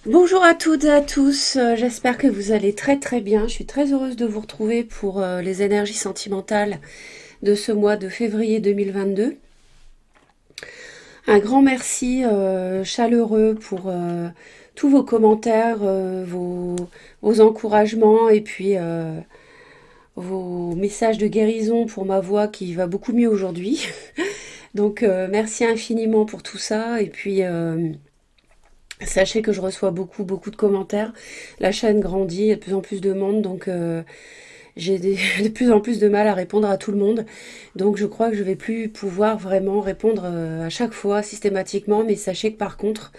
Bonjour à toutes et à tous, j'espère que vous allez très très bien. Je suis très heureuse de vous retrouver pour les énergies sentimentales de ce mois de février 2022. Un grand merci chaleureux pour tous vos commentaires, vos encouragements et puis vos messages de guérison pour ma voix qui va beaucoup mieux aujourd'hui. Donc merci infiniment pour tout ça et puis sachez que je reçois beaucoup de commentaires. La chaîne grandit, il y a de plus en plus de monde, donc j'ai de plus en plus de mal à répondre à tout le monde. Donc je crois que je vais plus pouvoir vraiment répondre à chaque fois systématiquement, mais sachez que par contre,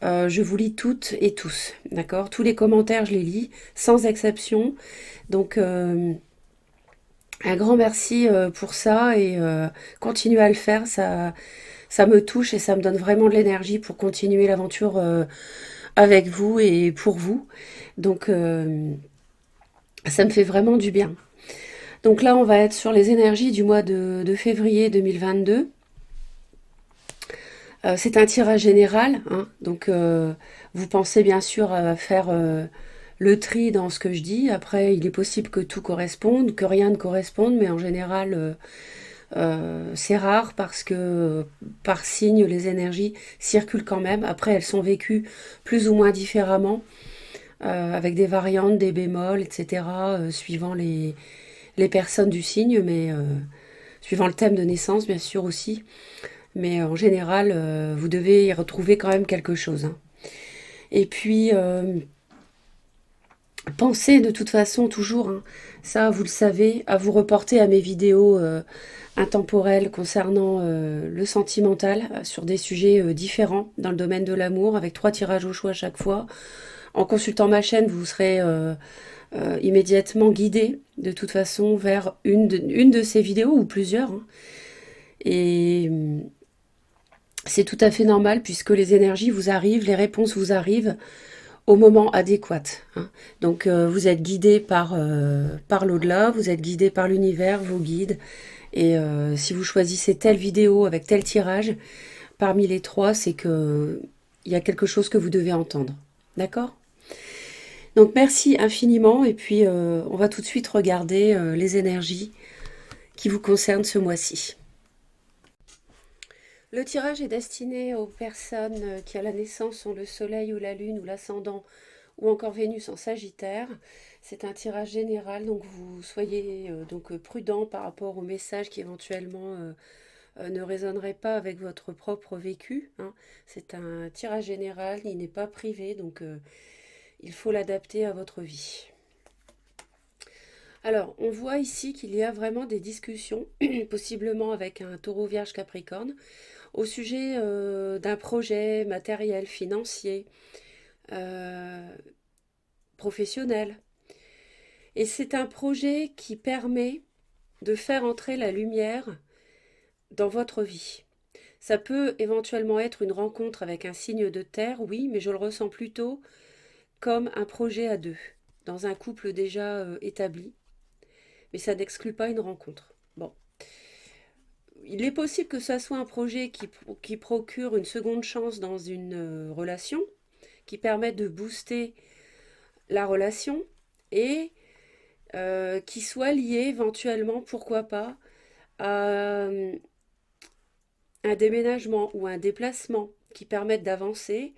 je vous lis toutes et tous, d'accord? Tous les commentaires, je les lis, sans exception. Donc un grand merci pour ça et continuez à le faire, ça me touche et ça me donne vraiment de l'énergie pour continuer l'aventure avec vous et pour vous. Donc ça me fait vraiment du bien. Donc là, on va être sur les énergies du mois de février 2022. C'est un tirage général, hein, donc vous pensez bien sûr à faire le tri dans ce que je dis. Après, il est possible que tout corresponde, que rien ne corresponde, mais en général, c'est rare parce que par signe, les énergies circulent quand même. Après, elles sont vécues plus ou moins différemment, avec des variantes, des bémols, etc., suivant les personnes du signe, mais suivant le thème de naissance, bien sûr aussi. Mais en général, vous devez y retrouver quand même quelque chose, hein. Et puis, pensez de toute façon toujours, hein, ça vous le savez, à vous reporter à mes vidéos intemporelles concernant le sentimental sur des sujets différents dans le domaine de l'amour, avec 3 tirages au choix à chaque fois. En consultant ma chaîne, vous serez immédiatement guidé de toute façon vers une de ces vidéos ou plusieurs, hein. Et c'est tout à fait normal puisque les énergies vous arrivent, les réponses vous arrivent au moment adéquat, hein. Donc vous êtes guidé par l'au-delà, vous êtes guidé par l'univers, vos guides. Et si vous choisissez telle vidéo avec tel tirage, parmi les trois, c'est que il y a quelque chose que vous devez entendre. D'accord? Donc merci infiniment et puis on va tout de suite regarder les énergies qui vous concernent ce mois-ci. Le tirage est destiné aux personnes qui à la naissance ont le soleil ou la lune ou l'ascendant ou encore Vénus en Sagittaire. C'est un tirage général, donc vous soyez prudent par rapport aux messages qui éventuellement ne résonneraient pas avec votre propre vécu, hein. C'est un tirage général, il n'est pas privé, donc il faut l'adapter à votre vie. Alors, on voit ici qu'il y a vraiment des discussions, possiblement avec un taureau vierge capricorne, au sujet d'un projet matériel, financier, euh, professionnel. Et c'est un projet qui permet de faire entrer la lumière dans votre vie. Ça peut éventuellement être une rencontre avec un signe de terre, oui, mais je le ressens plutôt comme un projet à deux, dans un couple déjà établi, mais ça n'exclut pas une rencontre. Bon, il est possible que ça soit un projet qui procure une seconde chance dans une relation, qui permet de booster la relation et qui soit lié éventuellement, pourquoi pas, à un déménagement ou un déplacement qui permettent d'avancer.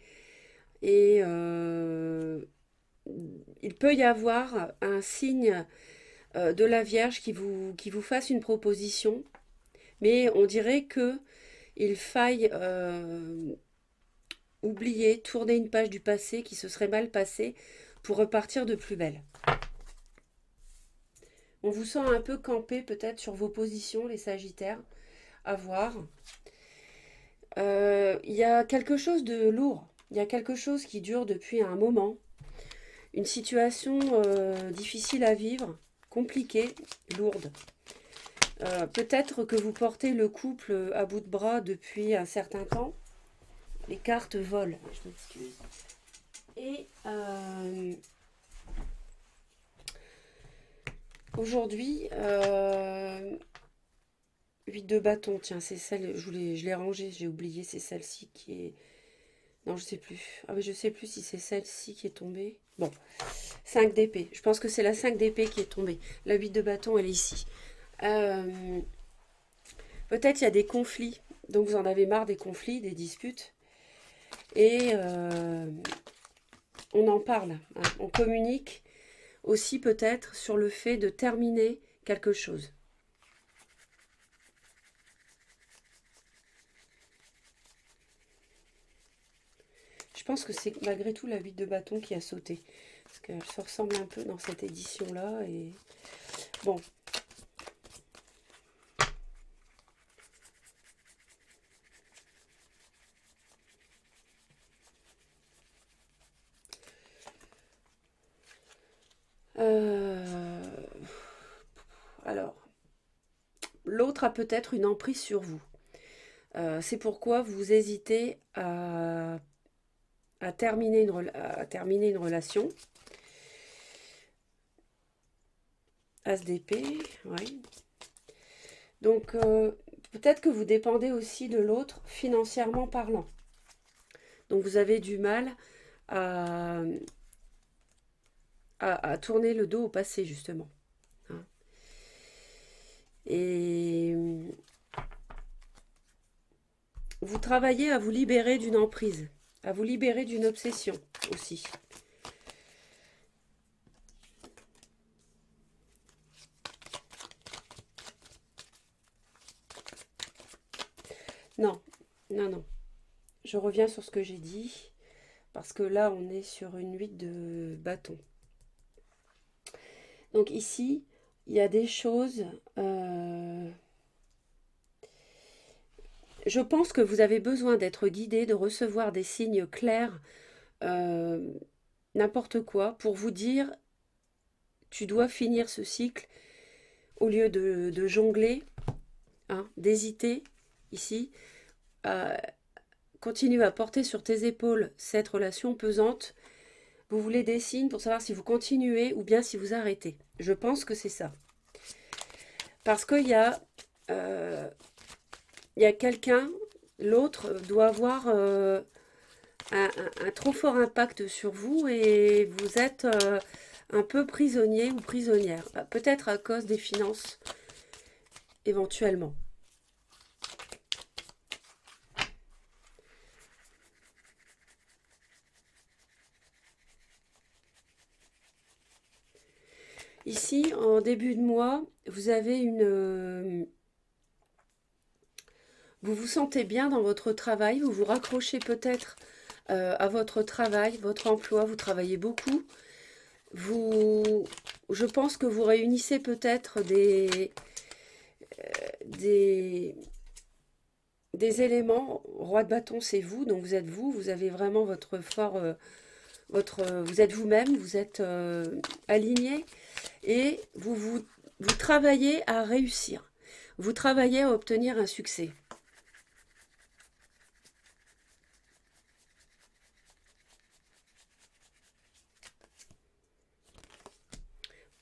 Et il peut y avoir un signe de la Vierge qui vous fasse une proposition, mais on dirait que il faille oublier, tourner une page du passé qui se serait mal passée pour repartir de plus belle. On vous sent un peu campé peut-être sur vos positions, les Sagittaires, à voir. Il y a quelque chose de lourd, il y a quelque chose qui dure depuis un moment, une situation difficile à vivre, compliquée, lourde. Peut-être que vous portez le couple à bout de bras depuis un certain temps. Les cartes volent, je m'excuse. Et aujourd'hui, 8 de bâton, tiens, c'est celle, je l'ai rangée, j'ai oublié, c'est celle-ci qui est Non, je sais plus. Ah, mais je sais plus si c'est celle-ci qui est tombée. Bon, 5 d'épée. Je pense que c'est la 5 d'épée qui est tombée. La 8 de bâton, elle est ici. Euh, Peut-être il y a des conflits. Donc vous en avez marre des conflits, des disputes. Et on en parle. Hein. On communique aussi peut-être sur le fait de terminer quelque chose. Je pense que c'est malgré tout la 8 de bâton qui a sauté. Parce qu'elle se ressemble un peu dans cette édition-là. Et bon. Alors, l'autre a peut-être une emprise sur vous. C'est pourquoi vous hésitez à terminer une relation. As d'épée, oui. Donc, peut-être que vous dépendez aussi de l'autre financièrement parlant. Donc, vous avez du mal à, à tourner le dos au passé, justement. Hein. Et vous travaillez à vous libérer d'une emprise, à vous libérer d'une obsession aussi. Non, non, non. Je reviens sur ce que j'ai dit, parce que là, on est sur une 8 de bâton. Donc ici, il y a des choses... je pense que vous avez besoin d'être guidé, de recevoir des signes clairs, euh, n'importe quoi, pour vous dire, tu dois finir ce cycle, au lieu de jongler, hein, d'hésiter, ici, continue à porter sur tes épaules cette relation pesante. Vous voulez des signes pour savoir si vous continuez ou bien si vous arrêtez. Je pense que c'est ça. Parce qu'il y a quelqu'un, l'autre doit avoir un trop fort impact sur vous et vous êtes un peu prisonnier ou prisonnière. Peut-être à cause des finances, éventuellement. Ici, en début de mois, vous avez vous vous sentez bien dans votre travail, vous vous raccrochez peut-être à votre travail, votre emploi, vous travaillez beaucoup. Je pense que vous réunissez peut-être des, des éléments. Roi de bâton, c'est vous, donc vous avez vraiment votre fort, vous êtes vous-même, vous êtes aligné et vous travaillez à réussir. Vous travaillez à obtenir un succès.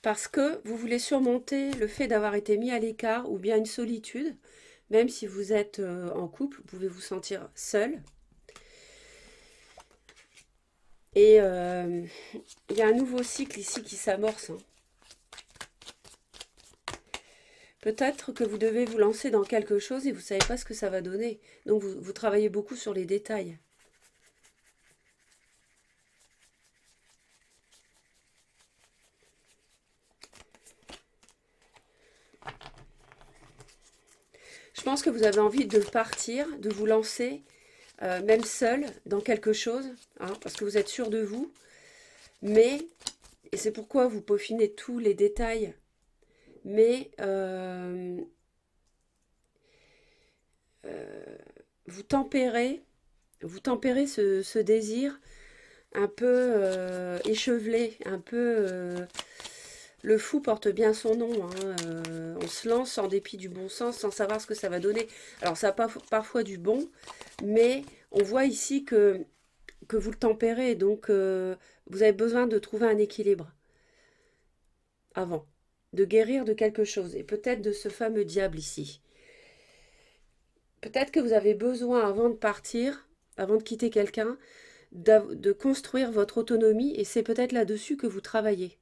Parce que vous voulez surmonter le fait d'avoir été mis à l'écart ou bien une solitude. Même si vous êtes en couple, vous pouvez vous sentir seul. Et il y a un nouveau cycle ici qui s'amorce. Hein. Peut-être que vous devez vous lancer dans quelque chose et vous ne savez pas ce que ça va donner. Donc vous travaillez beaucoup sur les détails. Je pense que vous avez envie de partir, de vous lancer, même seul, dans quelque chose, hein, parce que vous êtes sûr de vous. Mais, et c'est pourquoi vous peaufinez tous les détails, mais vous tempérez, ce désir un peu échevelé, un peu... le fou porte bien son nom. Hein, on se lance en dépit du bon sens, sans savoir ce que ça va donner. Alors ça a pas, parfois du bon, mais on voit ici que vous le tempérez, donc vous avez besoin de trouver un équilibre avant, de guérir de quelque chose, et peut-être de ce fameux diable ici. Peut-être que vous avez besoin, avant de partir, avant de quitter quelqu'un, de construire votre autonomie, et c'est peut-être là-dessus que vous travaillez,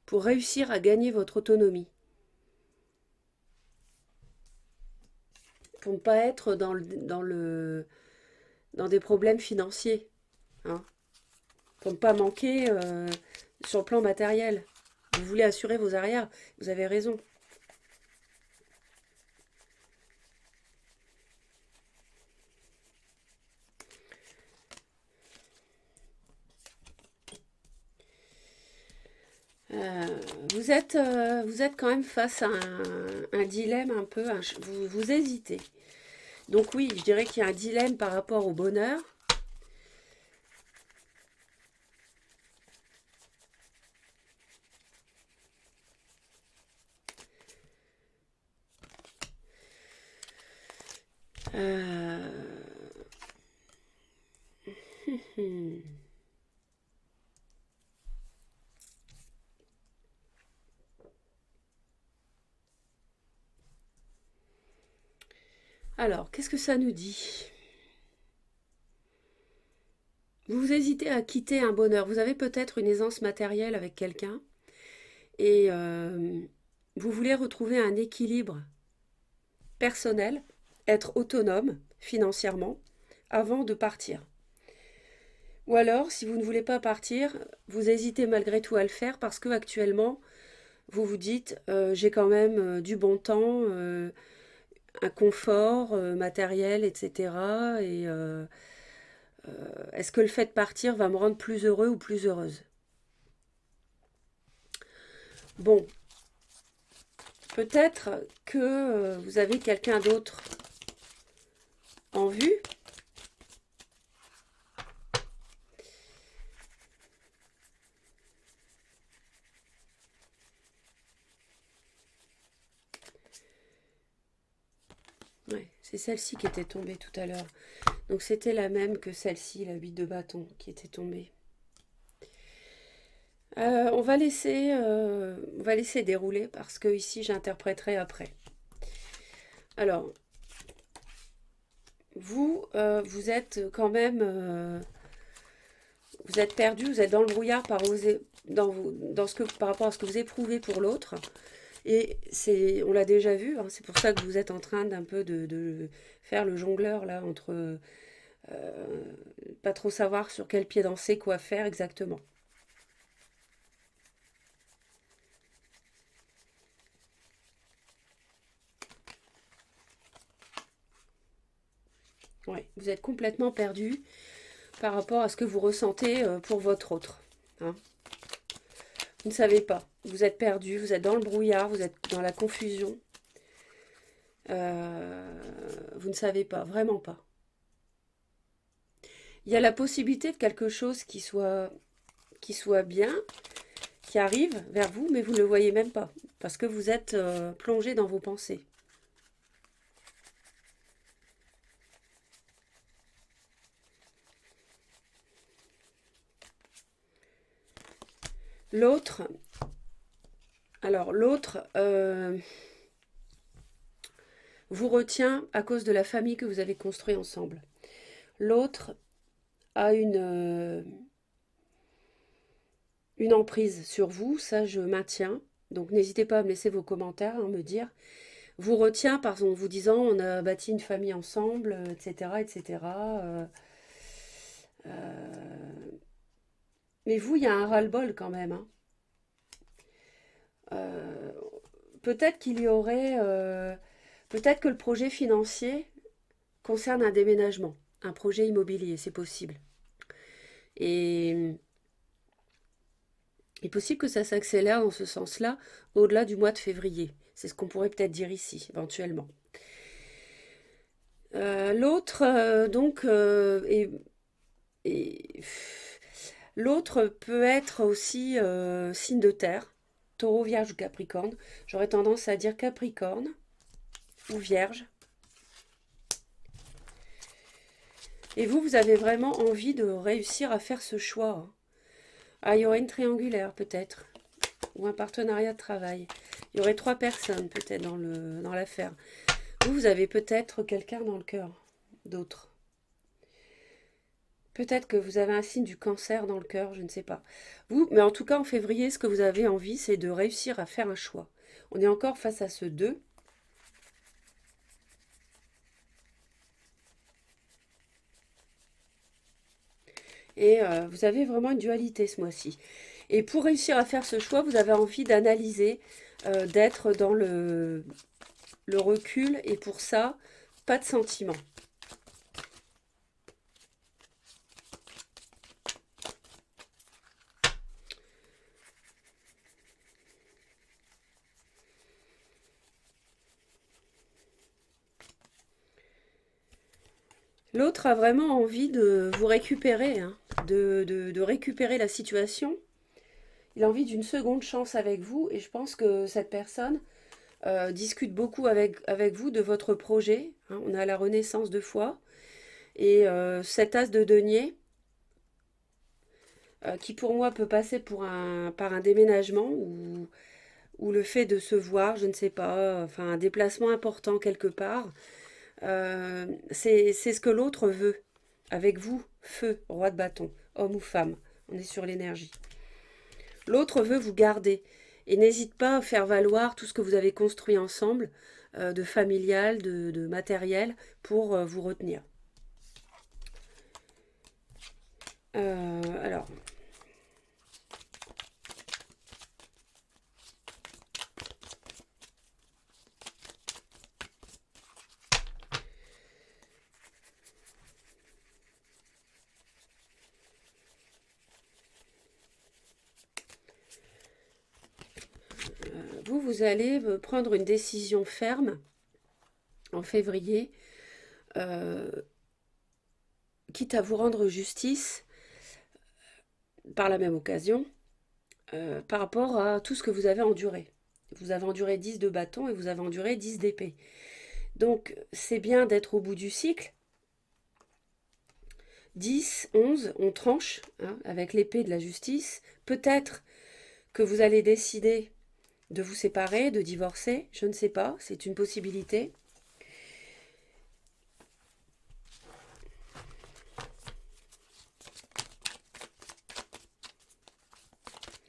pour réussir à gagner votre autonomie, pour ne pas être dans des problèmes financiers, hein, pour ne pas manquer sur le plan matériel. Vous voulez assurer vos arrières, vous avez raison. Euh, vous êtes quand même face à un dilemme un peu, vous hésitez. Donc oui, je dirais qu'il y a un dilemme par rapport au bonheur. Euh, Alors, qu'est-ce que ça nous dit? Vous hésitez à quitter un bonheur. Vous avez peut-être une aisance matérielle avec quelqu'un et vous voulez retrouver un équilibre personnel, être autonome financièrement avant de partir. Ou alors, si vous ne voulez pas partir, vous hésitez malgré tout à le faire parce que actuellement, vous vous dites, j'ai quand même du bon temps, un confort matériel, etc. Et est-ce que le fait de partir va me rendre plus heureux ou plus heureuse? Bon, peut-être que vous avez quelqu'un d'autre en vue. Ouais, c'est celle-ci qui était tombée tout à l'heure. Donc c'était la même que celle-ci, la 8 de bâton, qui était tombée. On va laisser dérouler parce que ici j'interpréterai après. Alors, vous êtes quand même, vous êtes perdu, vous êtes dans le brouillard par rapport à ce que vous éprouvez pour l'autre. Et on l'a déjà vu, hein, c'est pour ça que vous êtes en train d'un peu de faire le jongleur là entre pas trop savoir sur quel pied danser, quoi faire exactement. Ouais, vous êtes complètement perdu par rapport à ce que vous ressentez pour votre autre, hein. Vous ne savez pas. Vous êtes perdu, vous êtes dans le brouillard, vous êtes dans la confusion. Vous ne savez pas, vraiment pas. Il y a la possibilité de quelque chose qui soit bien, qui arrive vers vous, mais vous ne le voyez même pas, parce que vous êtes plongé dans vos pensées. L'autre, l'autre vous retient à cause de la famille que vous avez construite ensemble. L'autre a une emprise sur vous, ça je maintiens. Donc n'hésitez pas à me laisser vos commentaires, hein, me dire. Vous retient en vous disant on a bâti une famille ensemble, etc. etc. Mais vous, il y a un ras-le-bol quand même, hein. Euh, peut-être qu'il y aurait... peut-être que le projet financier concerne un déménagement, un projet immobilier, c'est possible. Et il est possible que ça s'accélère dans ce sens-là au-delà du mois de février. C'est ce qu'on pourrait peut-être dire ici, éventuellement. L'autre, et l'autre peut être aussi signe de terre, taureau, vierge ou capricorne. J'aurais tendance à dire capricorne ou vierge. Et vous avez vraiment envie de réussir à faire ce choix, hein. Ah, il y aurait une triangulaire peut-être, ou un partenariat de travail. Il y aurait 3 personnes peut-être dans l'affaire. Vous avez peut-être quelqu'un dans le cœur, d'autres. Peut-être que vous avez un signe du cancer dans le cœur, je ne sais pas. Vous, mais en tout cas, en février, ce que vous avez envie, c'est de réussir à faire un choix. On est encore face à ce 2. Et vous avez vraiment une dualité ce mois-ci. Et pour réussir à faire ce choix, vous avez envie d'analyser, d'être dans le recul. Et pour ça, pas de sentiment. L'autre a vraiment envie de vous récupérer, hein, de récupérer la situation. Il a envie d'une seconde chance avec vous et je pense que cette personne discute beaucoup avec vous de votre projet. Hein. On a la renaissance 2 fois. Et cet as de denier, qui pour moi peut passer par un déménagement ou le fait de se voir, je ne sais pas, enfin un déplacement important quelque part, c'est ce que l'autre veut. Avec vous, feu, roi de bâton, homme ou femme, on est sur l'énergie. L'autre veut vous garder et n'hésite pas à faire valoir tout ce que vous avez construit ensemble, de familial, de matériel, pour vous retenir. Alors, vous allez prendre une décision ferme en février, euh, quitte à vous rendre justice par la même occasion, par rapport à tout ce que vous avez enduré. Vous avez enduré 10 de bâton et vous avez enduré 10 d'épée. Donc c'est bien d'être au bout du cycle. 10, 11, on tranche, hein, avec l'épée de la justice. Peut-être que vous allez décider de vous séparer, de divorcer, je ne sais pas, c'est une possibilité.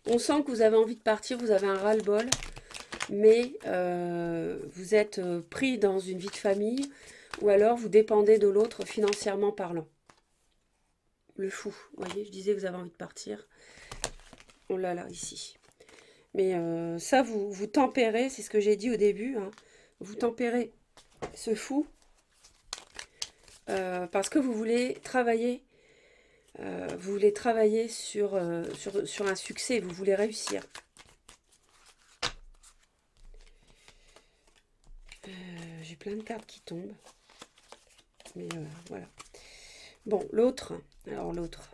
On sent que vous avez envie de partir, vous avez un ras-le-bol, mais vous êtes pris dans une vie de famille ou alors vous dépendez de l'autre financièrement parlant. Le fou, vous voyez, je disais vous avez envie de partir. On l'a là, ici. Mais ça, vous tempérez, c'est ce que j'ai dit au début, hein, vous tempérez ce fou parce que vous voulez travailler sur un succès, vous voulez réussir. J'ai plein de cartes qui tombent. Mais voilà. Bon, l'autre. Alors l'autre.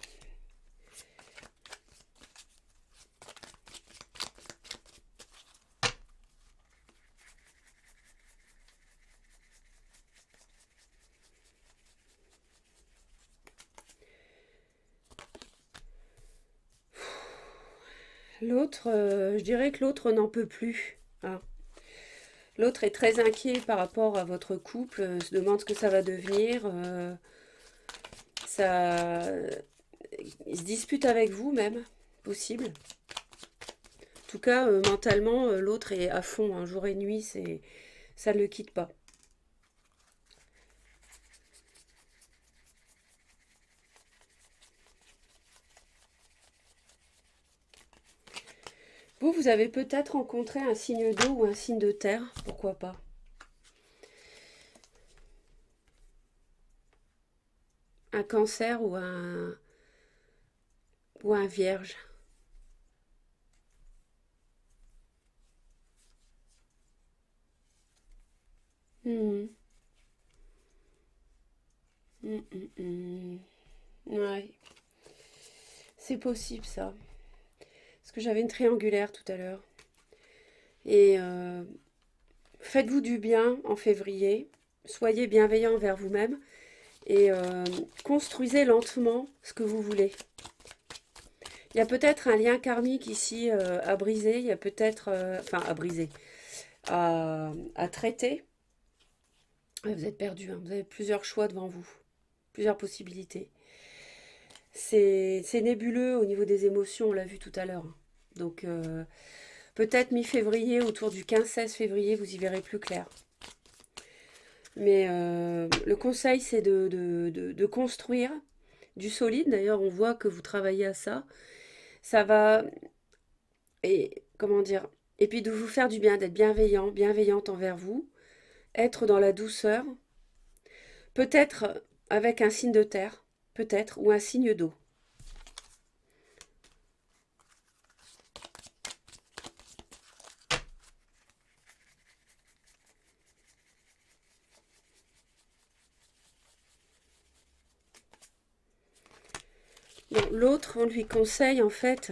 L'autre, je dirais que l'autre n'en peut plus. Hein. L'autre est très inquiet par rapport à votre couple, se demande ce que ça va devenir. Ça, il se dispute avec vous même, possible. En tout cas, mentalement, l'autre est à fond, hein, jour et nuit, ça ne le quitte pas. Vous avez peut-être rencontré un signe d'eau ou un signe de terre, pourquoi pas. Un cancer ou un vierge. Hmm. Hmm, hmm, hmm. Ouais, c'est possible ça. Parce que j'avais une triangulaire tout à l'heure. Et faites-vous du bien en février. Soyez bienveillant envers vous-même. Et construisez lentement ce que vous voulez. Il y a peut-être un lien karmique ici à briser. Il y a peut-être... enfin, à briser. À traiter. Ouais, vous êtes perdu. Hein. Vous avez plusieurs choix devant vous. Plusieurs possibilités. C'est nébuleux au niveau des émotions, on l'a vu tout à l'heure. Donc peut-être mi-février, autour du 15-16 février, vous y verrez plus clair. Mais le conseil, c'est de construire du solide. D'ailleurs, on voit que vous travaillez à ça. Ça va, et comment dire, et puis de vous faire du bien, d'être bienveillant, bienveillante envers vous, être dans la douceur, peut-être avec un signe de terre, peut-être, ou un signe d'eau. Bon, l'autre, on lui conseille en fait,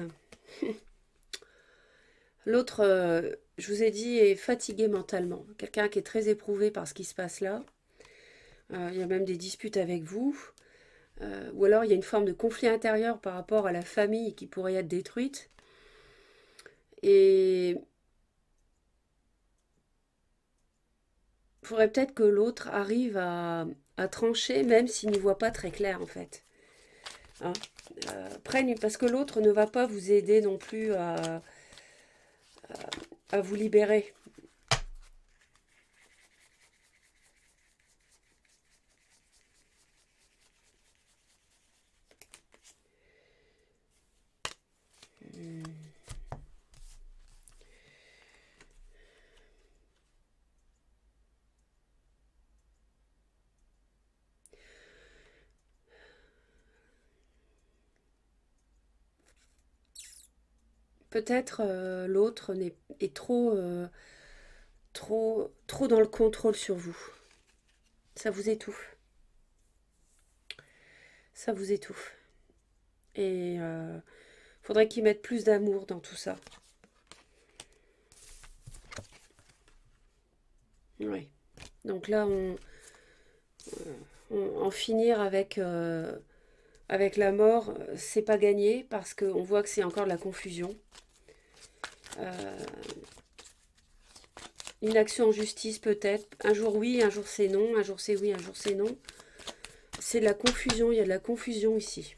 l'autre, je vous ai dit, est fatigué mentalement. Quelqu'un qui est très éprouvé par ce qui se passe là. Il y a même des disputes avec vous. Ou alors il y a une forme de conflit intérieur par rapport à la famille qui pourrait être détruite. Et il faudrait peut-être que l'autre arrive à trancher, même s'il n'y voit pas très clair en fait. Hein. Parce que l'autre ne va pas vous aider non plus à vous libérer. Peut-être l'autre est trop dans le contrôle sur vous. Ça vous étouffe. Ça vous étouffe. Et faudrait qu'il mette plus d'amour dans tout ça. Oui. Donc là, en finir avec la mort, c'est pas gagné parce qu'on voit que c'est encore de la confusion. Euh, une action en justice peut-être. Un jour oui, un jour c'est non. Un jour c'est oui, un jour c'est non. C'est de la confusion, il y a de la confusion ici.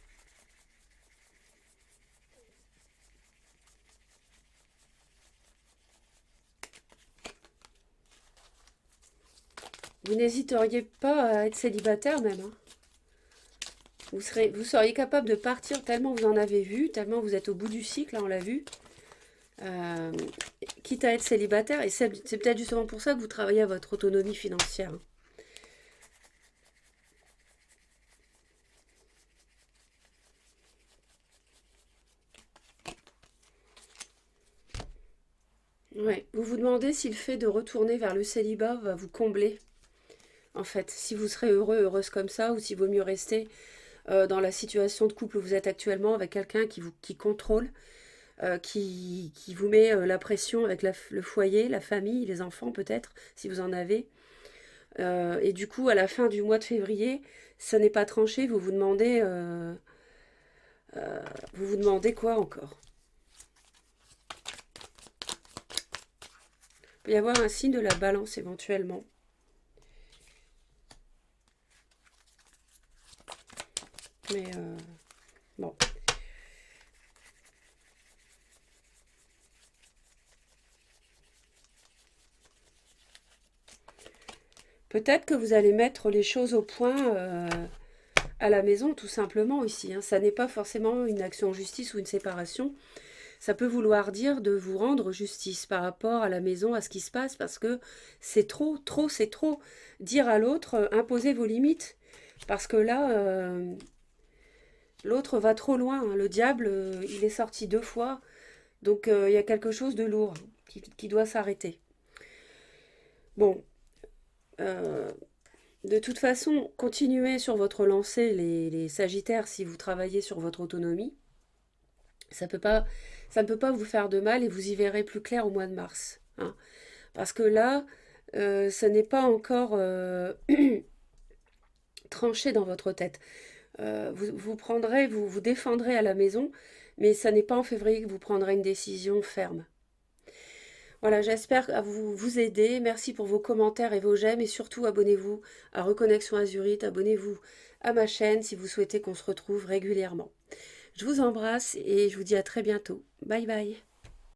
Vous n'hésiteriez pas à être célibataire même. Hein. Vous seriez capable de partir tellement vous en avez vu, tellement vous êtes au bout du cycle, là on l'a vu. Euh, quitte à être célibataire, et c'est peut-être justement pour ça que vous travaillez à votre autonomie financière. Hein. Ouais. Vous vous demandez si le fait de retourner vers le célibat va vous combler, en fait. Si vous serez heureux, heureuse comme ça, ou s'il vaut mieux rester dans la situation de couple où vous êtes actuellement avec quelqu'un qui contrôle, qui vous met la pression avec le foyer, la famille, les enfants peut-être, si vous en avez. Et du coup, à la fin du mois de février, ce n'est pas tranché, vous vous demandez quoi encore. Il peut y avoir un signe de la balance éventuellement. Mais bon. Peut-être que vous allez mettre les choses au point à la maison, tout simplement, ici. Hein. Ça n'est pas forcément une action en justice ou une séparation. Ça peut vouloir dire de vous rendre justice par rapport à la maison, à ce qui se passe, parce que c'est trop, trop, c'est trop. Dire à l'autre, imposez vos limites. Parce que là, l'autre va trop loin. Hein. Le diable, il est sorti 2 fois. Donc, il y a quelque chose de lourd qui doit s'arrêter. Bon, euh, de toute façon, continuez sur votre lancée, les Sagittaires, si vous travaillez sur votre autonomie. Ça peut pas, ça ne peut pas vous faire de mal et vous y verrez plus clair au mois de mars. Hein. Parce que là, ce n'est pas encore tranché dans votre tête. Vous prendrez, vous défendrez à la maison, mais ça n'est pas en février que vous prendrez une décision ferme. Voilà, j'espère à vous aider. Merci pour vos commentaires et vos j'aime et surtout abonnez-vous à Reconnexion Azurite, abonnez-vous à ma chaîne si vous souhaitez qu'on se retrouve régulièrement. Je vous embrasse et je vous dis à très bientôt. Bye bye.